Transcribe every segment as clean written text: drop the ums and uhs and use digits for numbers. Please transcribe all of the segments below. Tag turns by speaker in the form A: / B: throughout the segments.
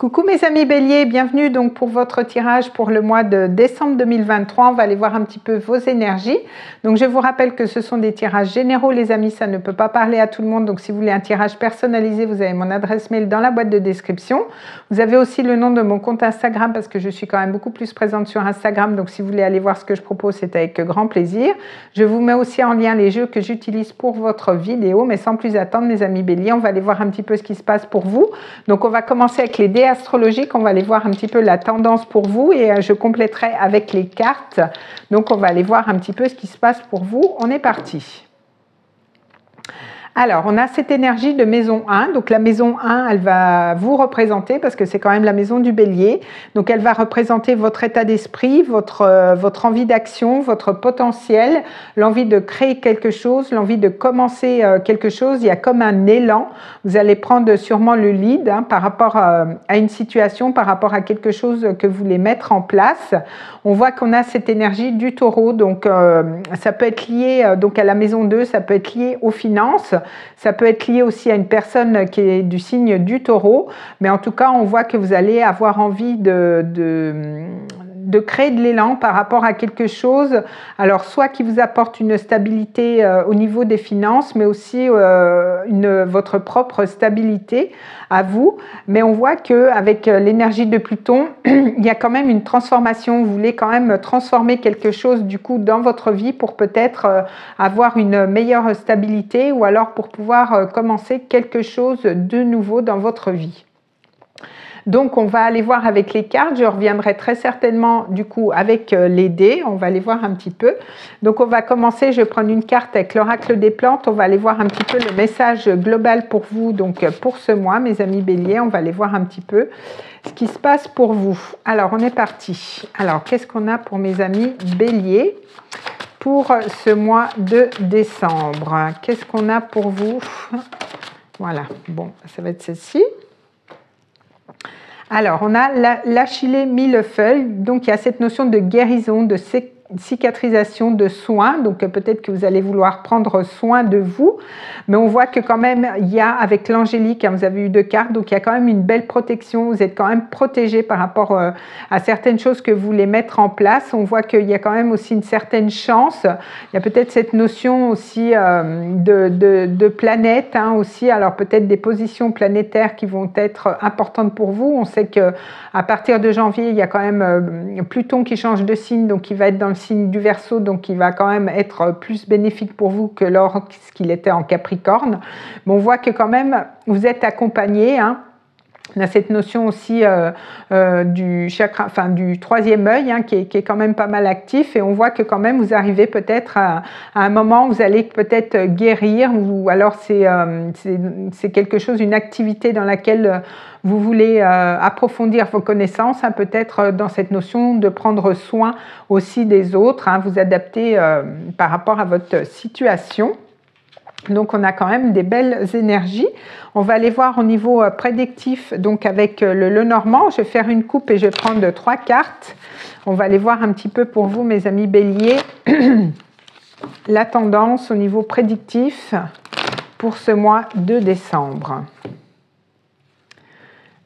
A: Coucou mes amis Bélier, bienvenue donc pour votre tirage pour le mois de décembre 2023. On va aller voir un petit peu vos énergies. Donc je vous rappelle que ce sont des tirages généraux les amis, ça ne peut pas parler à tout le monde. Donc si vous voulez un tirage personnalisé, vous avez mon adresse mail dans la boîte de description. Vous avez aussi le nom de mon compte Instagram parce que je suis quand même beaucoup plus présente sur Instagram. Donc si vous voulez aller voir ce que je propose, c'est avec grand plaisir. Je vous mets aussi en lien les jeux que j'utilise pour votre vidéo. Mais sans plus attendre mes amis Bélier, on va aller voir un petit peu ce qui se passe pour vous. Donc on va commencer avec les dés astrologiques, on va aller voir un petit peu la tendance pour vous et je compléterai avec les cartes. Donc on va aller voir un petit peu ce qui se passe pour vous. On est parti. Alors, on a cette énergie de maison 1. Donc, la maison 1, elle va vous représenter parce que c'est quand même la maison du bélier. Donc, elle va représenter votre état d'esprit, votre envie d'action, votre potentiel, l'envie de créer quelque chose, l'envie de commencer quelque chose. Il y a comme un élan. Vous allez prendre sûrement le lead par rapport à une situation, par rapport à quelque chose que vous voulez mettre en place. On voit qu'on a cette énergie du taureau. Donc, ça peut être lié donc à la maison 2, ça peut être lié aux finances. Ça peut être lié aussi à une personne qui est du signe du taureau, mais en tout cas, on voit que vous allez avoir envie de créer de l'élan par rapport à quelque chose, alors soit qui vous apporte une stabilité au niveau des finances, mais aussi votre propre stabilité à vous. Mais on voit qu'avec l'énergie de Pluton, il y a quand même une transformation. Vous voulez quand même transformer quelque chose du coup dans votre vie pour peut-être avoir une meilleure stabilité ou alors pour pouvoir commencer quelque chose de nouveau dans votre vie. Donc, on va aller voir avec les cartes. Je reviendrai très certainement, du coup, avec les dés. On va aller voir un petit peu. Donc, on va commencer. Je vais prendre une carte avec l'oracle des plantes. On va aller voir un petit peu le message global pour vous, donc pour ce mois, mes amis Bélier. On va aller voir un petit peu ce qui se passe pour vous. Alors, on est parti. Alors, qu'est-ce qu'on a pour mes amis Bélier pour ce mois de décembre? Qu'est-ce qu'on a pour vous? Voilà. Bon, ça va être celle-ci. Alors, on a l'Achillée millefeuille, donc il y a cette notion de guérison, de cicatrisation, de soins, donc peut-être que vous allez vouloir prendre soin de vous, mais on voit que quand même, il y a avec l'angélique, vous avez eu 2 cartes, donc il y a quand même une belle protection, vous êtes quand même protégé par rapport à certaines choses que vous voulez mettre en place. On voit qu'il y a quand même aussi une certaine chance, il y a peut-être cette notion aussi de planète, aussi, alors peut-être des positions planétaires qui vont être importantes pour vous. On sait que à partir de janvier, il y a quand même Pluton qui change de signe, donc il va être dans le signe du Verseau, donc il va quand même être plus bénéfique pour vous que lorsqu'il était en Capricorne. Mais on voit que quand même, vous êtes accompagné, On a cette notion aussi du chakra, du troisième œil qui est quand même pas mal actif, et on voit que quand même vous arrivez peut-être à un moment où vous allez peut-être guérir, ou alors c'est quelque chose, une activité dans laquelle vous voulez approfondir vos connaissances, peut-être dans cette notion de prendre soin aussi des autres, vous adapter par rapport à votre situation. Donc, on a quand même des belles énergies. On va aller voir au niveau prédictif, donc avec le Lenormand. Je vais faire une coupe et je vais prendre 3 cartes. On va aller voir un petit peu pour vous, mes amis Bélier, la tendance au niveau prédictif pour ce mois de décembre.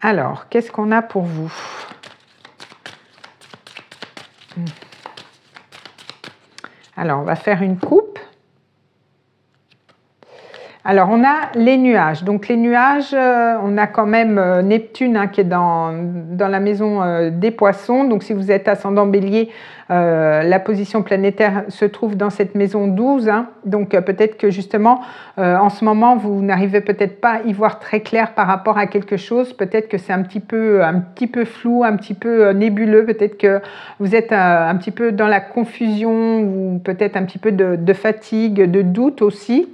A: Alors, qu'est-ce qu'on a pour vous? Alors, on va faire une coupe. Alors, on a les nuages. Donc, les nuages, on a quand même Neptune qui est dans la maison des poissons. Donc, si vous êtes ascendant bélier, la position planétaire se trouve dans cette maison 12. Donc, peut-être que justement, en ce moment, vous n'arrivez peut-être pas à y voir très clair par rapport à quelque chose. Peut-être que c'est un petit peu flou, un petit peu nébuleux. Peut-être que vous êtes un petit peu dans la confusion ou peut-être un petit peu de fatigue, de doute aussi.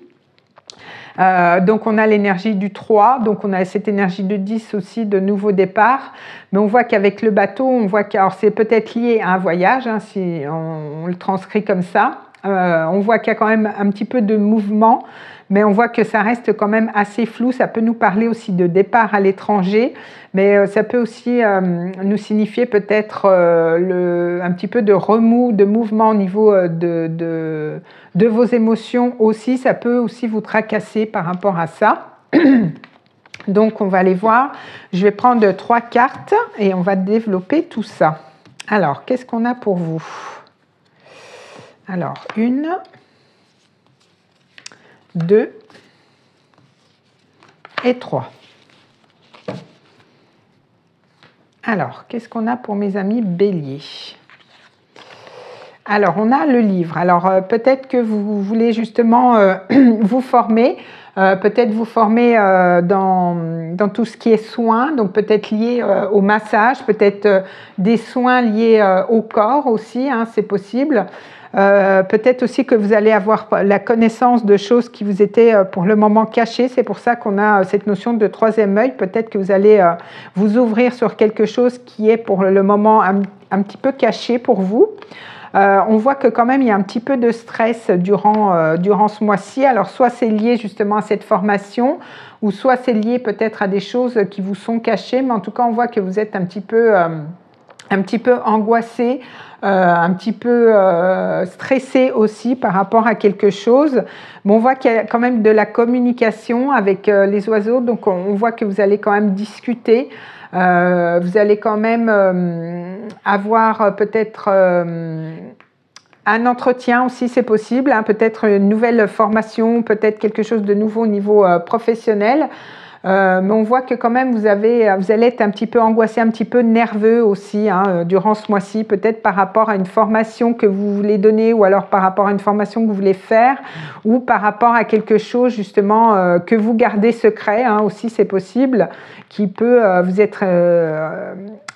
A: Donc on a l'énergie du 3, donc on a cette énergie de 10 aussi, de nouveau départ, mais on voit qu'avec le bateau, on voit que c'est peut-être lié à un voyage, si on le transcrit comme ça. On voit qu'il y a quand même un petit peu de mouvement, mais on voit que ça reste quand même assez flou. Ça peut nous parler aussi de départ à l'étranger, mais ça peut aussi nous signifier peut-être un petit peu de remous, de mouvement au niveau de vos émotions aussi. Ça peut aussi vous tracasser par rapport à ça. Donc, on va aller voir. Je vais prendre 3 cartes et on va développer tout ça. Alors, qu'est-ce qu'on a pour vous? Alors, 1, 2 et 3. Alors, qu'est-ce qu'on a pour mes amis béliers? Alors, on a le livre. Alors, peut-être que vous voulez justement vous former. Peut-être vous former dans tout ce qui est soins, donc peut-être lié au massage, peut-être des soins liés au corps aussi, hein, c'est possible. Peut-être aussi que vous allez avoir la connaissance de choses qui vous étaient pour le moment cachées. C'est pour ça qu'on a cette notion de troisième œil. Peut-être que vous allez vous ouvrir sur quelque chose qui est pour le moment un petit peu caché pour vous. On voit que quand même il y a un petit peu de stress durant ce mois-ci. Alors soit c'est lié justement à cette formation, ou soit c'est lié peut-être à des choses qui vous sont cachées, mais en tout cas on voit que vous êtes un petit peu angoissé, un petit peu stressé aussi par rapport à quelque chose. Mais on voit qu'il y a quand même de la communication avec les oiseaux, donc on voit que vous allez quand même discuter. Vous allez quand même avoir peut-être un entretien aussi, c'est possible, hein, peut-être une nouvelle formation, peut-être quelque chose de nouveau au niveau professionnel. Mais on voit que quand même vous allez être un petit peu angoissé, un petit peu nerveux aussi hein, durant ce mois-ci, peut-être par rapport à une formation que vous voulez donner, ou alors par rapport à une formation que vous voulez faire, ou par rapport à quelque chose justement que vous gardez secret, hein, aussi c'est possible, qui peut vous être...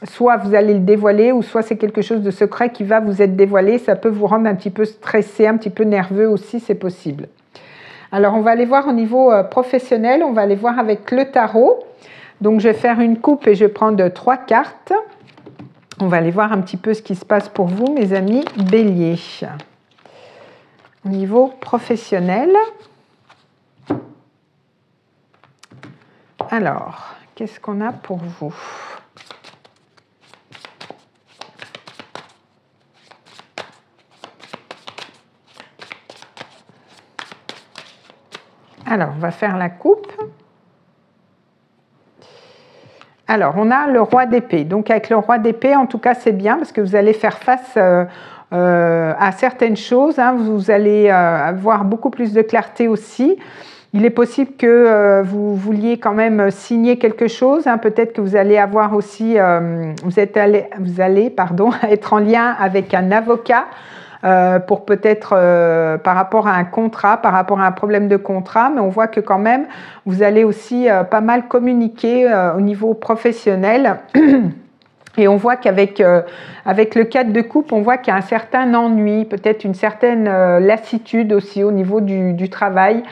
A: soit vous allez le dévoiler, ou soit c'est quelque chose de secret qui va vous être dévoilé. Ça peut vous rendre un petit peu stressé, un petit peu nerveux aussi, c'est possible. Alors, on va aller voir au niveau professionnel, on va aller voir avec le tarot. Donc, je vais faire une coupe et je vais prendre 3 cartes. On va aller voir un petit peu ce qui se passe pour vous, mes amis béliers. Au niveau professionnel. Alors, qu'est-ce qu'on a pour vous ? Alors, on va faire la coupe. Alors, on a le roi d'épée. Donc, avec le roi d'épée, en tout cas, c'est bien parce que vous allez faire face à certaines choses. Hein. Vous allez avoir beaucoup plus de clarté aussi. Il est possible que vous vouliez quand même signer quelque chose. Hein. Peut-être que vous allez avoir aussi, vous allez être en lien avec un avocat. Pour peut-être par rapport à un contrat, par rapport à un problème de contrat, mais on voit que quand même, vous allez aussi pas mal communiquer au niveau professionnel. Et on voit qu'avec le 4 de coupe, on voit qu'il y a un certain ennui, peut-être une certaine lassitude aussi au niveau du travail.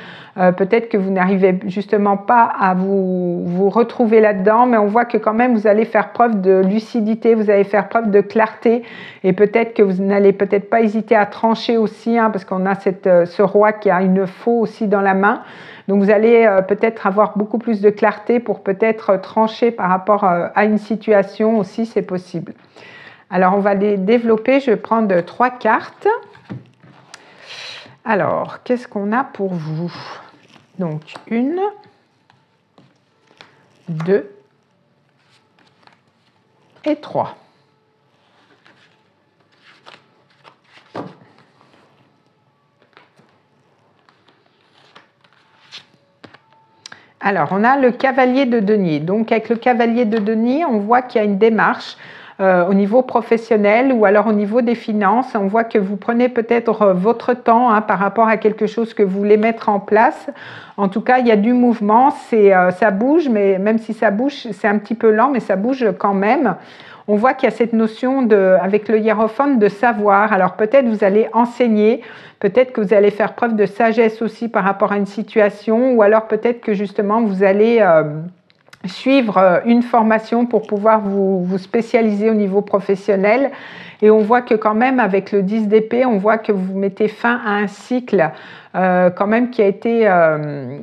A: Peut-être que vous n'arrivez justement pas à vous retrouver là-dedans, mais on voit que quand même vous allez faire preuve de lucidité, vous allez faire preuve de clarté, et peut-être que vous n'allez peut-être pas hésiter à trancher aussi, hein, parce qu'on a ce roi qui a une faux aussi dans la main. Donc vous allez peut-être avoir beaucoup plus de clarté pour peut-être trancher par rapport à une situation aussi, c'est possible. Alors on va les développer, je vais prendre 3 cartes. Alors, qu'est-ce qu'on a pour vous ? Donc, 1, 2 et 3. Alors, on a le cavalier de denier. Donc, avec le cavalier de denier, on voit qu'il y a une démarche au niveau professionnel ou alors au niveau des finances. On voit que vous prenez peut-être votre temps hein, par rapport à quelque chose que vous voulez mettre en place. En tout cas, il y a du mouvement, ça bouge, mais même si ça bouge, c'est un petit peu lent, mais ça bouge quand même. On voit qu'il y a cette notion avec le hiérophante de savoir. Alors peut-être vous allez enseigner, peut-être que vous allez faire preuve de sagesse aussi par rapport à une situation, ou alors peut-être que justement vous allez suivre une formation pour pouvoir vous spécialiser au niveau professionnel. Et on voit que quand même avec le 10 d'épée, on voit que vous mettez fin à un cycle quand même qui a été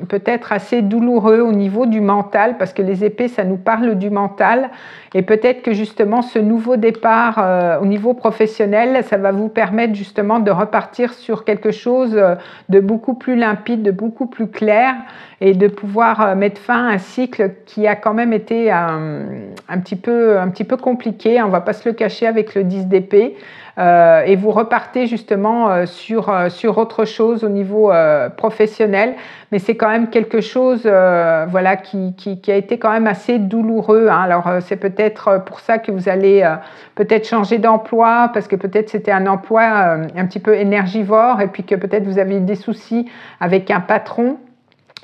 A: peut-être assez douloureux au niveau du mental, parce que les épées, ça nous parle du mental. Et peut-être que justement ce nouveau départ au niveau professionnel, ça va vous permettre justement de repartir sur quelque chose de beaucoup plus limpide, de beaucoup plus clair, et de pouvoir mettre fin à un cycle qui a quand même été un petit peu compliqué, on ne va pas se le cacher avec le 10 d'épée. Et vous repartez justement sur autre chose au niveau professionnel, mais c'est quand même quelque chose voilà, qui a été quand même assez douloureux, hein. Alors c'est peut-être pour ça que vous allez peut-être changer d'emploi, parce que peut-être c'était un emploi un petit peu énergivore, et puis que peut-être vous avez eu des soucis avec un patron,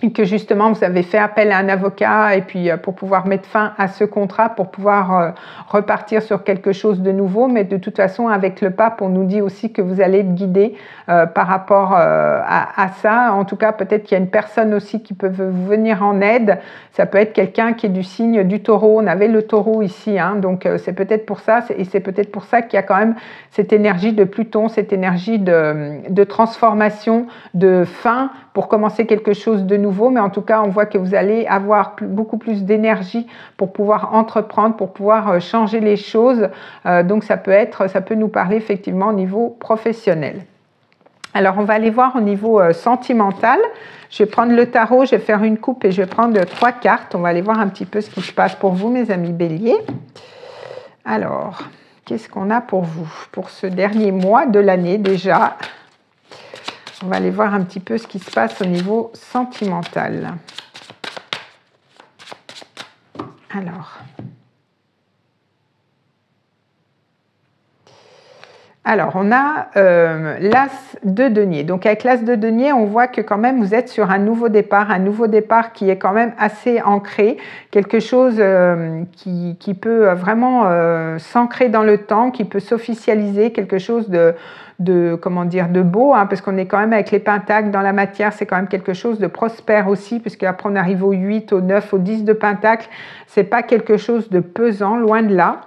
A: et que justement vous avez fait appel à un avocat, et puis pour pouvoir mettre fin à ce contrat, pour pouvoir repartir sur quelque chose de nouveau. Mais de toute façon, avec le pape, on nous dit aussi que vous allez être guidé par rapport à ça. En tout cas, peut-être qu'il y a une personne aussi qui peut vous venir en aide. Ça peut être quelqu'un qui est du signe du taureau. On avait le taureau ici, hein, donc c'est peut-être pour ça, et c'est peut-être pour ça qu'il y a quand même cette énergie de Pluton, cette énergie de transformation, de fin, pour commencer quelque chose de nouveau. Mais en tout cas, on voit que vous allez avoir beaucoup plus d'énergie pour pouvoir entreprendre, pour pouvoir changer les choses. Donc ça peut nous parler effectivement au niveau professionnel. Alors on va aller voir au niveau sentimental. Je vais prendre le tarot, je vais faire une coupe et je vais prendre 3 cartes. On va aller voir un petit peu ce qui se passe pour vous, mes amis béliers. Alors, qu'est-ce qu'on a pour vous pour ce dernier mois de l'année déjà? On va aller voir un petit peu ce qui se passe au niveau sentimental. Alors, on a l'As de denier. Donc, avec l'As de denier, on voit que quand même, vous êtes sur un nouveau départ qui est quand même assez ancré, quelque chose qui peut vraiment s'ancrer dans le temps, qui peut s'officialiser, quelque chose de beau, hein, parce qu'on est quand même avec les pentacles dans la matière, c'est quand même quelque chose de prospère aussi, puisque après on arrive au 8, au 9, au 10 de pentacles, c'est pas quelque chose de pesant, loin de là.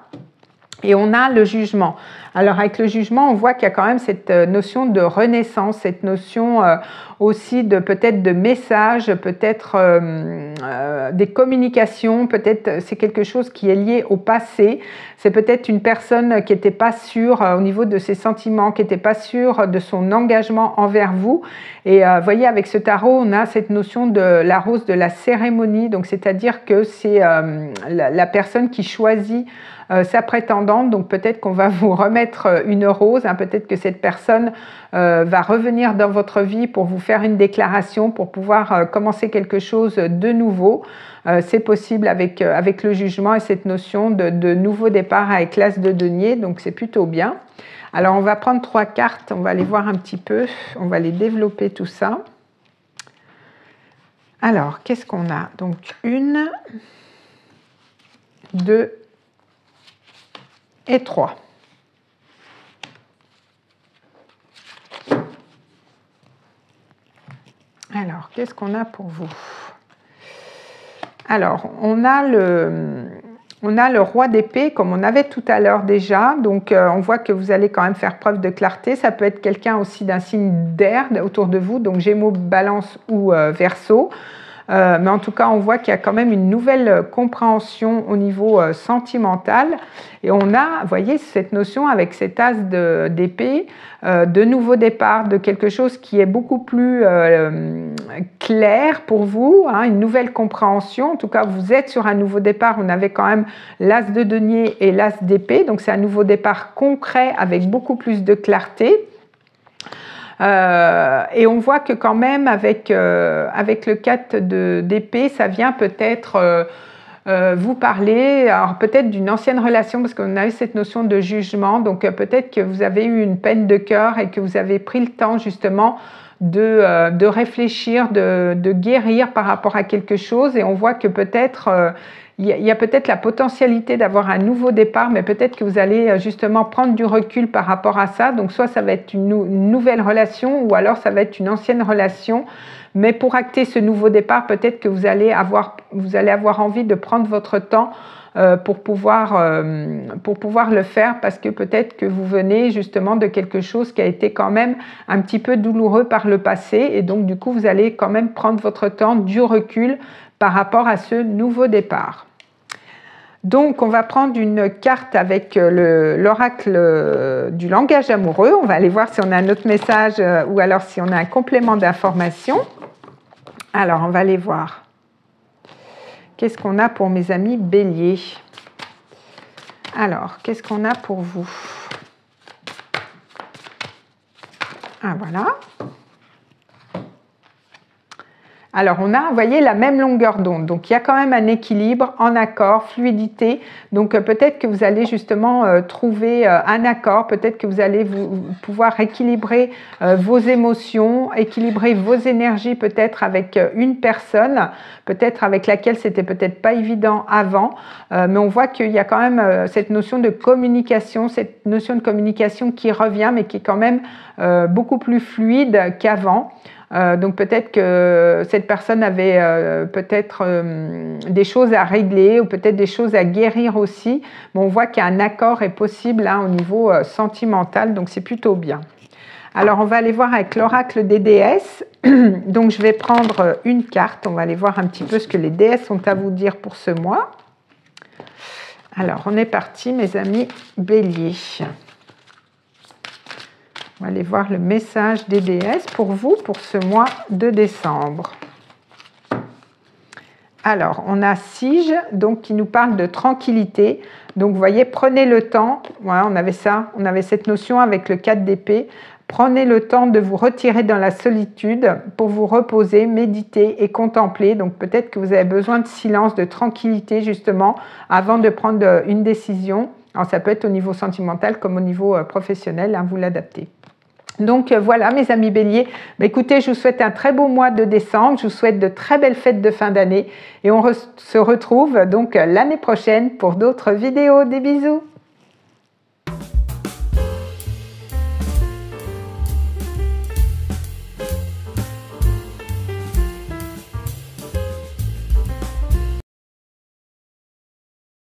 A: Et on a le jugement. Alors avec le jugement, on voit qu'il y a quand même cette notion de renaissance, cette notion aussi de peut-être de messages, peut-être des communications, peut-être c'est quelque chose qui est lié au passé. C'est peut-être une personne qui n'était pas sûre au niveau de ses sentiments, qui n'était pas sûre de son engagement envers vous. Et vous voyez, avec ce tarot, on a cette notion de la rose de la cérémonie. Donc c'est-à-dire que c'est la personne qui choisit sa prétendante, donc peut-être qu'on va vous remettre une rose, hein, peut-être que cette personne va revenir dans votre vie pour vous faire une déclaration, pour pouvoir commencer quelque chose de nouveau. C'est possible avec le jugement et cette notion de nouveau départ avec l'As de denier, donc c'est plutôt bien. Alors on va prendre 3 cartes, on va aller voir un petit peu, on va les développer tout ça. Alors, qu'est-ce qu'on a? Donc 1, 2 et 3. Alors, qu'est-ce qu'on a pour vous? Alors, on a le roi d'épée, comme on avait tout à l'heure déjà. Donc, on voit que vous allez quand même faire preuve de clarté. Ça peut être quelqu'un aussi d'un signe d'air autour de vous, donc Gémeaux, Balance ou Verseau. Mais en tout cas, on voit qu'il y a quand même une nouvelle compréhension au niveau sentimental. Et on a, vous voyez, cette notion avec cet as d'épée, de nouveau départ, de quelque chose qui est beaucoup plus clair pour vous, hein, une nouvelle compréhension. En tout cas, vous êtes sur un nouveau départ. On avait quand même l'as de denier et l'as d'épée. Donc, c'est un nouveau départ concret avec beaucoup plus de clarté. Et on voit que quand même avec le 4 d'épée, ça vient peut-être vous parler, alors peut-être d'une ancienne relation, parce qu'on a eu cette notion de jugement, donc peut-être que vous avez eu une peine de cœur et que vous avez pris le temps justement de réfléchir, de guérir par rapport à quelque chose, et on voit que peut-être il y a peut-être la potentialité d'avoir un nouveau départ, mais peut-être que vous allez justement prendre du recul par rapport à ça. Donc soit ça va être une nouvelle relation, ou alors ça va être une ancienne relation. Mais pour acter ce nouveau départ, peut-être que vous allez avoir envie de prendre votre temps pour pouvoir le faire, parce que peut-être que vous venez justement de quelque chose qui a été quand même un petit peu douloureux par le passé, et donc du coup vous allez quand même prendre votre temps, du recul par rapport à ce nouveau départ. Donc, on va prendre une carte avec l'oracle du langage amoureux. On va aller voir si on a un autre message ou alors si on a un complément d'information. Alors, on va aller voir. Qu'est-ce qu'on a pour mes amis béliers? Alors, qu'est-ce qu'on a pour vous? Ah, voilà. Alors, on a, vous voyez, la même longueur d'onde. Donc, il y a quand même un équilibre, en accord, fluidité. Donc, peut-être que vous allez justement trouver un accord. Peut-être que vous allez pouvoir équilibrer vos émotions, équilibrer vos énergies peut-être avec une personne, peut-être avec laquelle c'était peut-être pas évident avant. Mais on voit qu'il y a quand même cette notion de communication qui revient, mais qui est quand même beaucoup plus fluide qu'avant. Donc peut-être que cette personne avait peut-être des choses à régler ou peut-être des choses à guérir aussi. Mais on voit qu'un accord est possible au niveau sentimental, donc c'est plutôt bien. Alors on va aller voir avec l'oracle des déesses. Donc je vais prendre une carte, on va aller voir un petit peu ce que les déesses ont à vous dire pour ce mois. Alors on est parti mes amis béliers. On va aller voir le message des déesses pour vous pour ce mois de décembre. Alors, on a Sige, donc qui nous parle de tranquillité. Donc, vous voyez, prenez le temps. Voilà, on avait ça, on avait cette notion avec le 4 d'épée. Prenez le temps de vous retirer dans la solitude pour vous reposer, méditer et contempler. Donc, peut-être que vous avez besoin de silence, de tranquillité, justement, avant de prendre une décision. Alors, ça peut être au niveau sentimental comme au niveau professionnel, vous l'adaptez. Donc voilà mes amis béliers, écoutez, je vous souhaite un très beau mois de décembre, je vous souhaite de très belles fêtes de fin d'année et on se retrouve donc l'année prochaine pour d'autres vidéos. Des bisous.